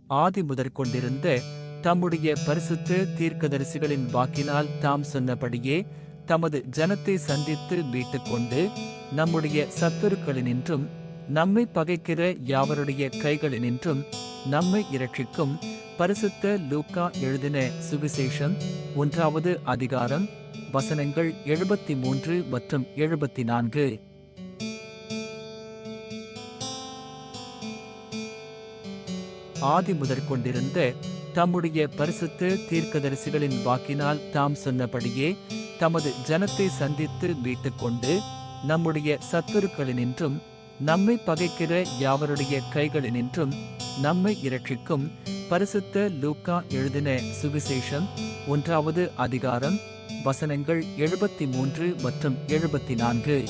ஆதி முதற்கொண்டிருந்த தம்முடைய பரிசுத்த தீர்க்கதரிசிகளின் வாக்கினால் தாம் சொன்னபடியே தமது ஜனத்தை சந்தித்து மீட்டுக்கொண்டு நம்முடைய சத்துருக்களினின்றும் நம்மை பகைக்கிற யாவருடைய கைகளினின்றும் நம்மை இரட்சிக்கும் பரிசுத்த லூக்கா எழுதின சுவிசேஷம் 1வது அதிகாரம் வசனங்கள் 73 மற்றும் 74. ஆதி முதற்கொண்டிருந்த தம்முடைய பரிசுத்த தீர்க்கதரிசிகளின் வாக்கினால் தாம் சொன்னபடியே தமது ஜனத்தை சந்தித்து மீட்டுக்கொண்டு நம்முடைய சத்துருக்களினின்றும் நம்மை பகைக்கிற யாவருடைய கைகளினின்றும் நம்மை இரட்சிக்கும் பரிசுத்த லூக்கா எழுதின சுவிசேஷம் 1வது அதிகாரம் வசனங்கள் 73 மற்றும் 74.